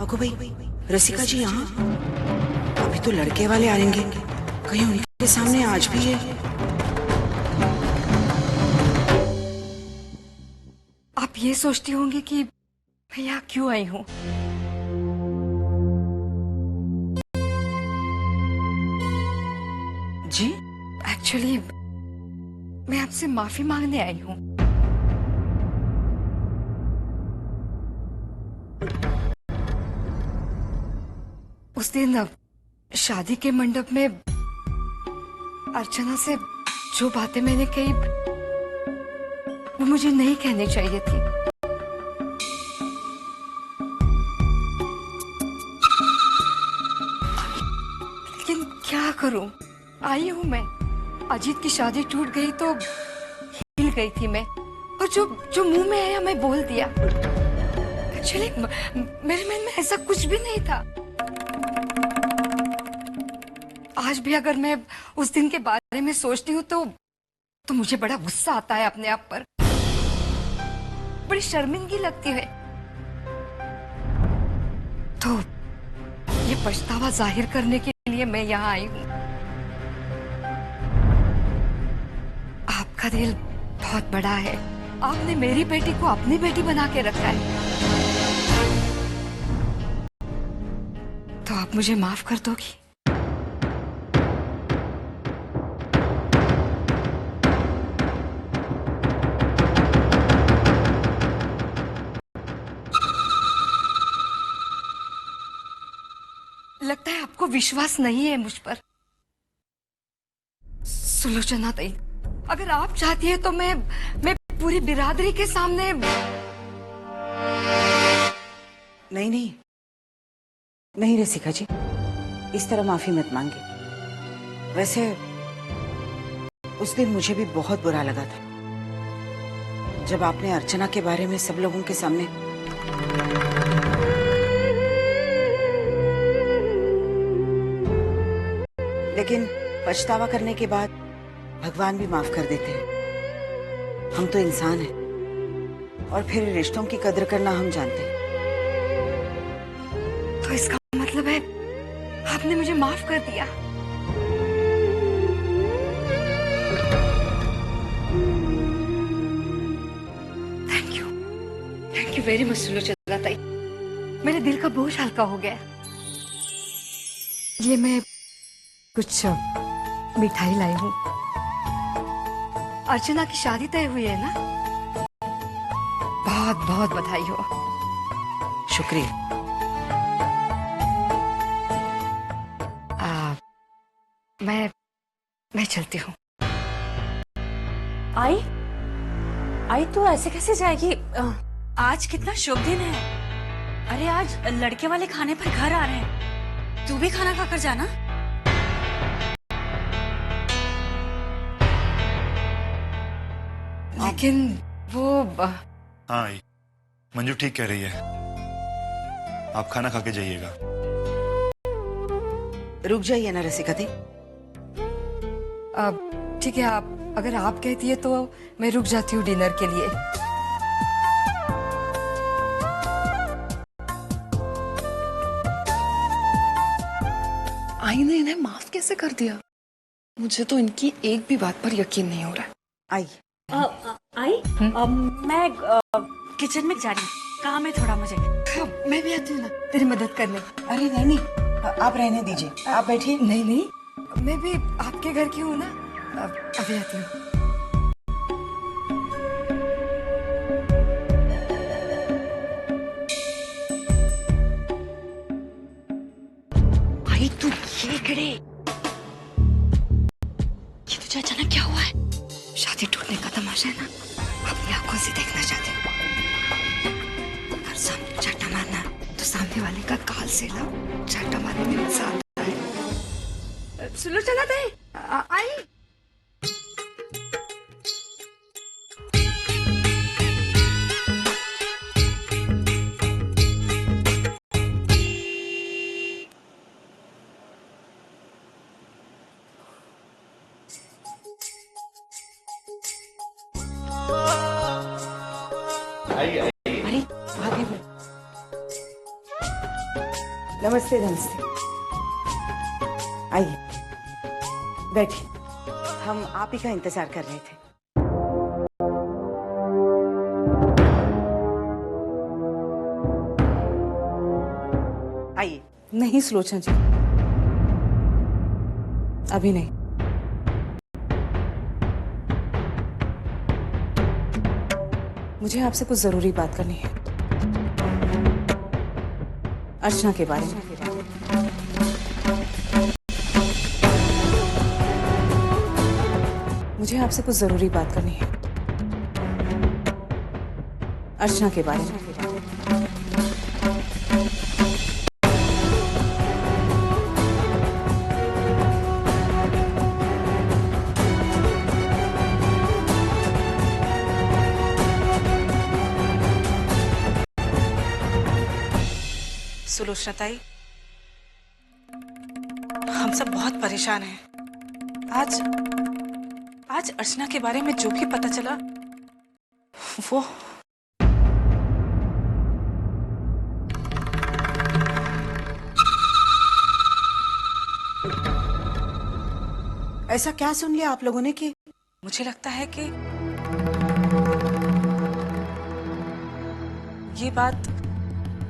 अगो भाई, रसिका जी यहाँ? अभी तो लड़के वाले आएंगे, कहीं उनके सामने आज भी ये। आप ये सोचती होंगी कि मैं यहाँ क्यों आई हूँ। जी? एक्चुअली मैं आपसे माफी मांगने आई हूँ। उस दिन शादी के मंडप में अर्चना से जो बातें मैंने कही वो मुझे नहीं कहनी चाहिए थी। लेकिन क्या करूं, आई हूं मैं। अजीत की शादी टूट गई तो हिल गई थी मैं, और जो जो मुंह में आया मैं बोल दिया। एक्चुअली मेरे मन में ऐसा कुछ भी नहीं था। आज भी अगर मैं उस दिन के बारे में सोचती हूँ तो मुझे बड़ा गुस्सा आता है अपने आप पर, बड़ी शर्मिंदगी लगती है। तो ये पछतावा जाहिर करने के लिए मैं यहाँ आई हूँ। आपका दिल बहुत बड़ा है, आपने मेरी बेटी को अपनी बेटी बना के रखा है, तो आप मुझे माफ कर दोगी? लगता है आपको विश्वास नहीं है मुझ पर। सुलोचना ताई, अगर आप चाहती है तो मैं पूरी बिरादरी के सामने। नहीं नहीं नहीं रसिका जी, इस तरह माफी मत मांगे। वैसे उस दिन मुझे भी बहुत बुरा लगा था जब आपने अर्चना के बारे में सब लोगों के सामने। लेकिन पछतावा करने के बाद भगवान भी माफ कर देते हैं। हम तो इंसान हैं और फिर रिश्तों की कदर करना हम जानते हैं। तो इसका मतलब है आपने मुझे माफ कर दिया? Thank you very much Sulochana ताई, मेरे दिल का बोझ हल्का हो गया। ये मैं कुछ मिठाई लाई हूँ। अर्चना की शादी तय हुई है ना? बहुत बहुत बधाई हो। शुक्रिया। मैं चलती हूँ। आई आई तू ऐसे कैसे जाएगी? आज कितना शुभ दिन है। अरे आज लड़के वाले खाने पर घर आ रहे हैं, तू भी खाना खाकर जाना। लेकिन वो हाँ आई, मंजू ठीक कह रही है, आप खाना खा के जाइएगा। रुक जाइए ना रसिका दी। ठीक है, आप अगर आप कहती है तो मैं रुक जाती हूँ डिनर के लिए। आई ने इन्हें माफ कैसे कर दिया? मुझे तो इनकी एक भी बात पर यकीन नहीं हो रहा है। आई आई मैं किचन में जा रही हूँ, काम है थोड़ा मुझे। मैं भी आती हूँ ना तेरी मदद करने। अरे नहीं नहीं, आप रहने दीजिए, आप बैठिए। नहीं नहीं, मैं भी आपके घर की हूँ ना, अभी आती हूँ। आई तू ये खड़े, ये तुझे अचानक क्या हुआ है? शादी टूटने का तमाशा है ना, अपनी आंखों से देखना चाहते हैं। अगर सामने चाटा मारना तो सामने वाले का काल से ना चाटा मारने में मजा आता है। सुलोचना ताई, आई। अरे आ गए वो। नमस्ते नमस्ते, आइए बैठिए। हम आप ही का इंतजार कर रहे थे। आइए। नहीं सुलोचना जी, अभी नहीं। मुझे आपसे कुछ जरूरी बात करनी है, अर्चना के बारे में। मुझे आपसे कुछ जरूरी बात करनी है, अर्चना के बारे में। सुलोचना ताई, हम सब बहुत परेशान हैं। आज अर्चना के बारे में जो भी पता चला वो ऐसा क्या सुन लिया आप लोगों ने कि मुझे लगता है कि ये बात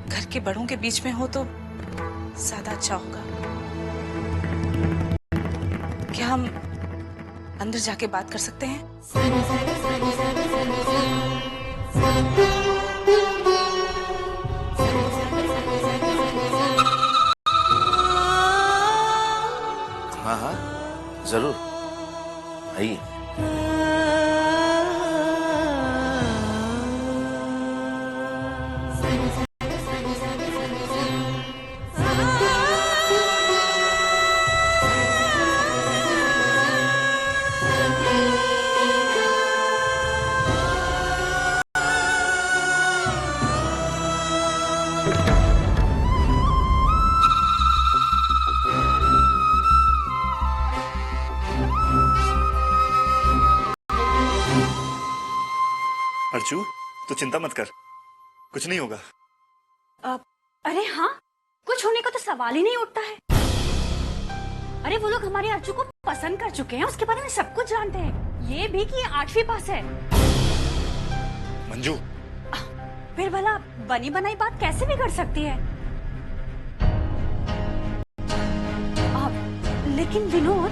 घर के बड़ों के बीच में हो तो ज्यादा अच्छा होगा। क्या हम अंदर जाके बात कर सकते हैं? हाँ हाँ जरूर आइए। अर्चू, तू चिंता मत कर, कुछ नहीं होगा। अरे हाँ, कुछ होने का तो सवाल ही नहीं उठता है। अरे वो लोग हमारे अर्चू को पसंद कर चुके हैं, उसके बारे में सब कुछ जानते हैं। ये भी कि ये 8वीं पास है। मंजू, फिर भला बनी बनाई बात कैसे भी कर सकती है? लेकिन विनोद,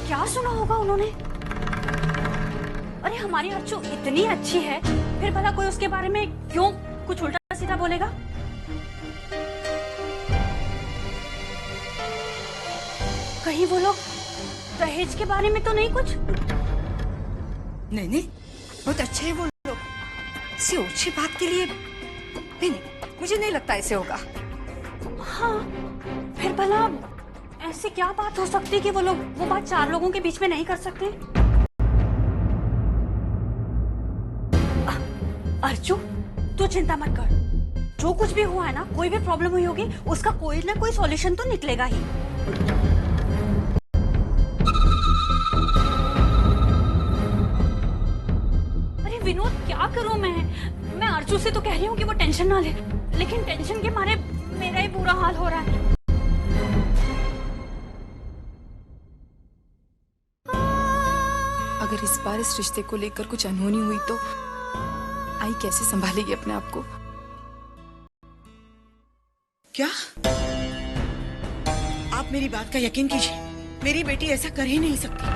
क्या सुना होगा उन्होंने? अरे हमारी अर्चू इतनी अच्छी है, फिर भला कोई उसके बारे में क्यों कुछ उल्टा सीधा बोलेगा? कहीं वो लोग दहेज के बारे में तो नहीं कुछ? नहीं नहीं, बहुत अच्छे हैं वो लोग। इसी ओछी बात के लिए नहीं, मुझे नहीं लगता ऐसे होगा। हाँ, फिर भला ऐसी क्या बात हो सकती है कि वो बात 4 लोगों के बीच में नहीं कर सकते? अर्चू, तू चिंता मत कर। जो कुछ भी हुआ है ना, कोई भी प्रॉब्लम हुई होगी, उसका कोई ना कोई सॉल्यूशन तो निकलेगा ही। अरे विनोद, क्या करूं मैं अर्चू से तो कह रही हूँ कि वो टेंशन ना ले, लेकिन टेंशन के मारे मेरा ही बुरा हाल हो रहा है। अगर इस बार इस रिश्ते को लेकर कुछ अनहोनी हुई तो आई कैसे संभालेगी अपने आप को? क्या आप मेरी बात का यकीन कीजिए, मेरी बेटी ऐसा कर ही नहीं सकती।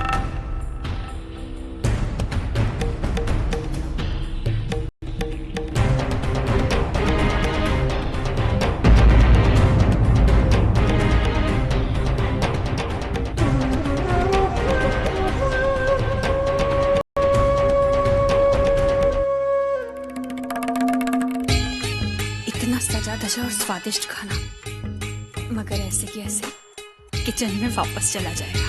सजा धजा और स्वादिष्ट खाना, मगर ऐसे की ऐसे किचन में वापस चला जाएगा।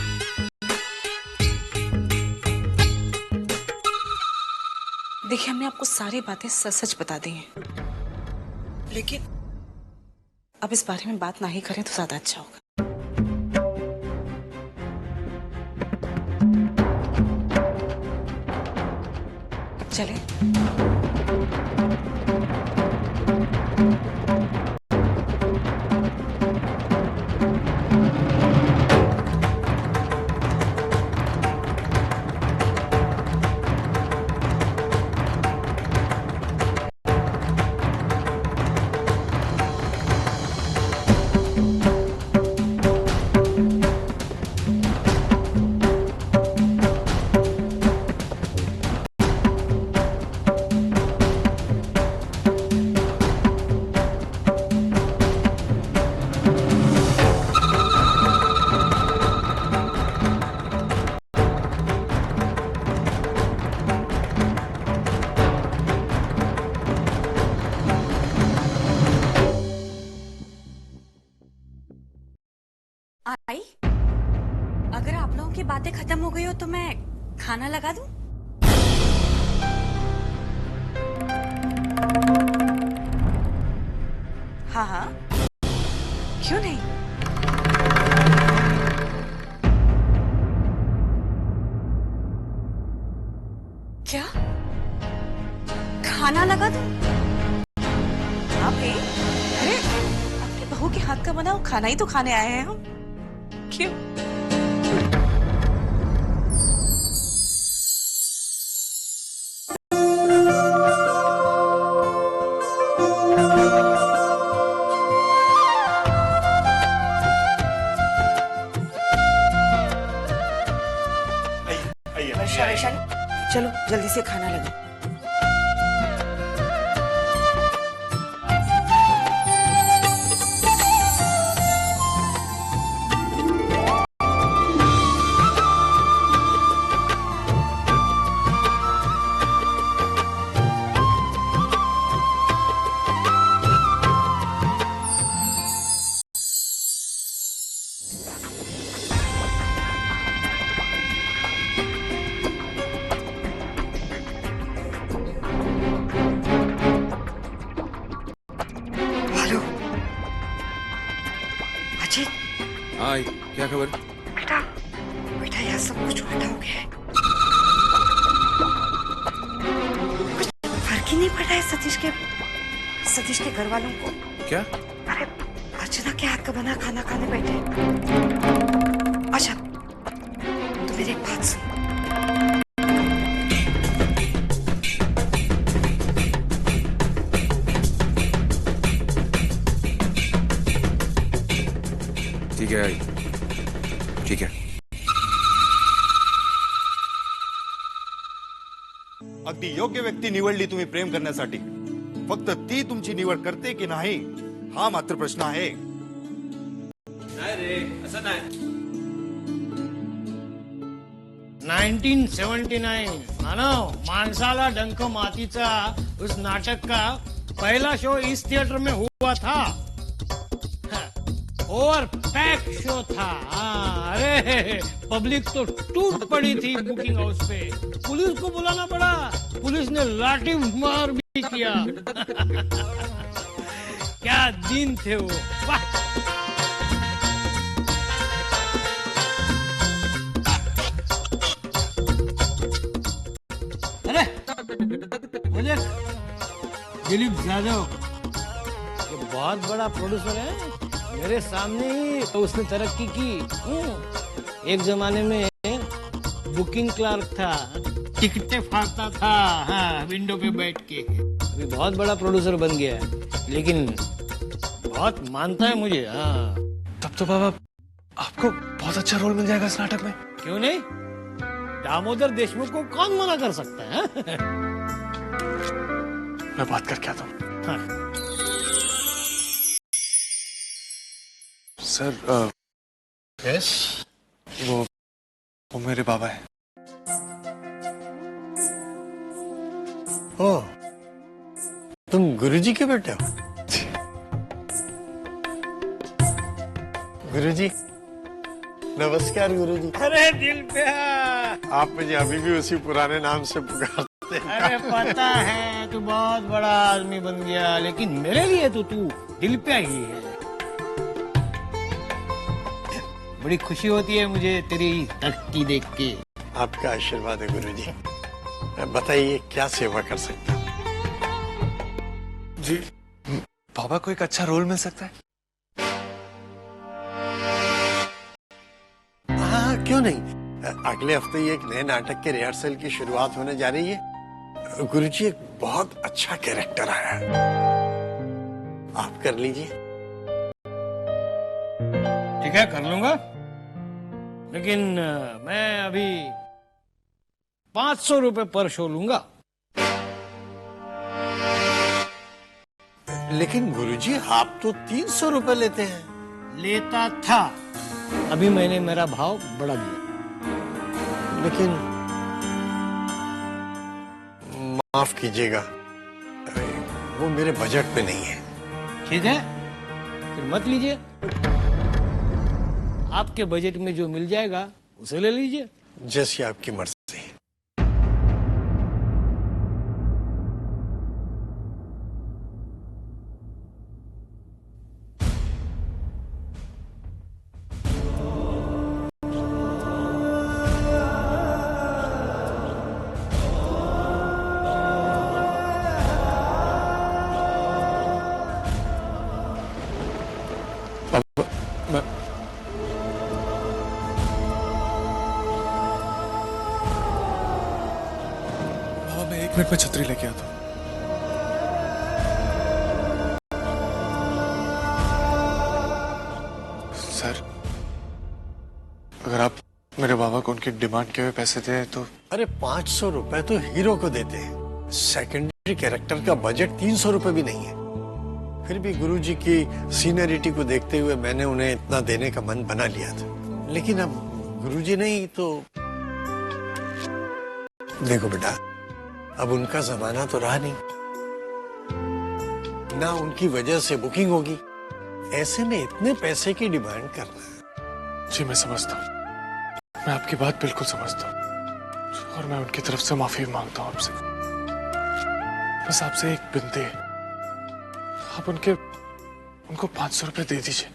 देखिए, हमने आपको सारी बातें सच सच बता दी हैं, लेकिन अब इस बारे में बात ना ही करें तो ज्यादा अच्छा होगा। चले। गई हो तो मैं खाना लगा दूं? हाँ हाँ, क्यों नहीं। क्या? खाना लगा दूं? आप भी? अरे, अपनी बहू के हाथ का बना हुआ खाना ही तो खाने आए हैं हम। क्यों? आइए वर्षा, वैशाली, चलो जल्दी से खाना लगा। हेलो अजीत। हाँ, क्या खबर? बेटा बेटा यह सब कुछ उल्टा हो गया है। कुछ फर्क ही नहीं पड़ा है सतीश के घर वालों को। क्या? अरे अर्चना के हाथ का बना खाना खाने बैठे। अच्छा तो मेरी एक बात सुन। ठीक है आई, ठीक है। अगदी योग्य व्यक्ती निवडली तुम्ही प्रेम करण्यासाठी. फक्त ती तुमची निवड करते की नाही हा मात्र प्रश्न आहे. नाही रे, असं नाही. 1979 मानव माणसाला डंक मातीचा उस नाटक का पहला शो इस थिएटर में हुआ था. ओवर पैक शो था. अरे पब्लिक तो टूट पड़ी थी बुकिंग हाउस पे. पुलिस को बुलाना पड़ा. पुलिस ने लाठी मार भी किया. क्या दिन थे वो. वाह. अरे मुझे दिलीप यादव ये बहुत बड़ा प्रोड्यूसर है. मेरे सामने ही तो उसने तरक्की की. एक जमाने में बुकिंग क्लार्क था. टिकटें फाड़ता था. हाँ, विंडो पे बैठ के. अभी बहुत बड़ा प्रोड्यूसर बन गया है. लेकिन बहुत मानता है मुझे. हाँ. तब तो बाबा आपको बहुत अच्छा रोल मिल जाएगा इस नाटक में. क्यों नहीं. दामोदर देशमुख को कौन मना कर सकता है. मैं बात करके आता हूँ. हाँ. Sir yes. वो मेरे बाबा है. ओ, तुम गुरुजी के बेटे हो. गुरुजी नमस्कार गुरुजी. अरे दिल पे. आप मुझे अभी भी उसी पुराने नाम से पुकारते हैं. अरे पता है तू बहुत बड़ा आदमी बन गया. लेकिन मेरे लिए तो तू दिल पे ही है. बड़ी खुशी होती है मुझे तेरी तरक्की देख के. आपका आशीर्वाद है गुरुजी. बताइए क्या सेवा कर सकता हूँ. जी बाबा को एक अच्छा रोल मिल सकता है. हाँ क्यों नहीं. अगले हफ्ते ही एक नए नाटक के रिहर्सल की शुरुआत होने जा रही है. गुरुजी एक बहुत अच्छा कैरेक्टर आया है. आप कर लीजिए. ठीक है कर लूंगा. लेकिन मैं अभी 500 रुपए पर शो लूंगा. लेकिन गुरुजी आप तो 300 रुपए लेते हैं. लेता था. अभी मैंने मेरा भाव बढ़ा दिया. लेकिन माफ कीजिएगा वो मेरे बजट में नहीं है. ठीक है फिर मत लीजिए. आपके बजट में जो मिल जाएगा उसे ले लीजिए. जैसी आपकी मर्जी। बाबा मैं 1 मिनट में छतरी लेके आता हूँ। सर अगर आप मेरे बाबा को उनकी डिमांड के हुए पैसे दें तो। अरे 500 रुपए तो हीरो को देते हैं, सेकेंडरी कैरेक्टर का बजट 300 रुपए भी नहीं है। फिर भी गुरुजी की सीनियरिटी को देखते हुए मैंने उन्हें इतना देने का मन बना लिया था। लेकिन अब गुरुजी नहीं तो देखो बेटा, अब उनका जमाना तो रहा नहीं, ना उनकी वजह से बुकिंग होगी। ऐसे में इतने पैसे की डिमांड करना। जी मैं समझता हूँ, मैं आपकी बात बिल्कुल समझता हूँ और मैं उनकी तरफ से माफी मांगता हूँ आपसे। बस आपसे एक बिनती है, आप उनको 500 रुपए दे दीजिए।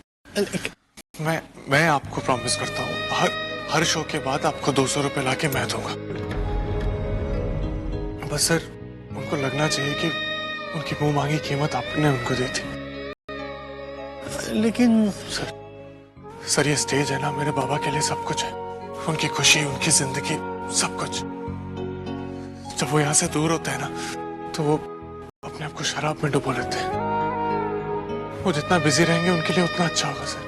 मैं आपको प्रॉमिस करता हूँ हर शो के बाद आपको 200 रुपए लाके मैं दूंगा। बस सर उनको लगना चाहिए कि उनकी मुंह मांगी कीमत आपने उनको दी थी। लेकिन सर ये स्टेज है ना, मेरे बाबा के लिए सब कुछ है। उनकी खुशी, उनकी जिंदगी, सब कुछ। जब वो यहाँ से दूर होते हैं ना तो वो अपने आप को शराब में डुबो लेते हैं। वो जितना बिजी रहेंगे उनके लिए उतना अच्छा होगा सर।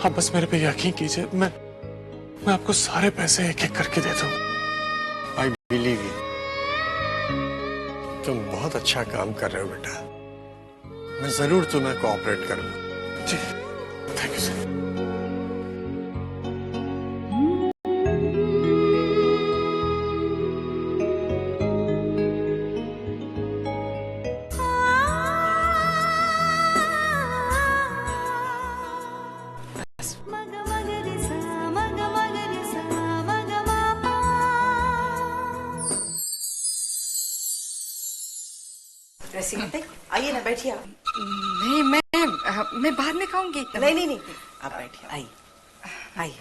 आप बस मेरे पे यकीन कीजिए, मैं आपको सारे पैसे एक एक करके दे दूंगा। आई बिलीव यू, तुम बहुत अच्छा काम कर रहे हो बेटा। मैं जरूर तुम्हें कोऑपरेट करूंगा। जी थैंक यू सर। रसिका आइए ना, बैठिए आप। नहीं मैं बाद में खाऊंगी। नहीं आप बैठिए, आइए आइए।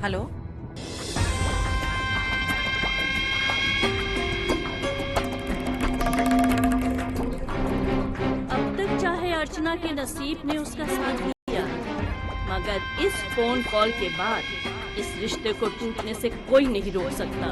हेलो, अर्चना के नसीब ने उसका साथ दिया, मगर इस फोन कॉल के बाद इस रिश्ते को टूटने से कोई नहीं रोक सकता।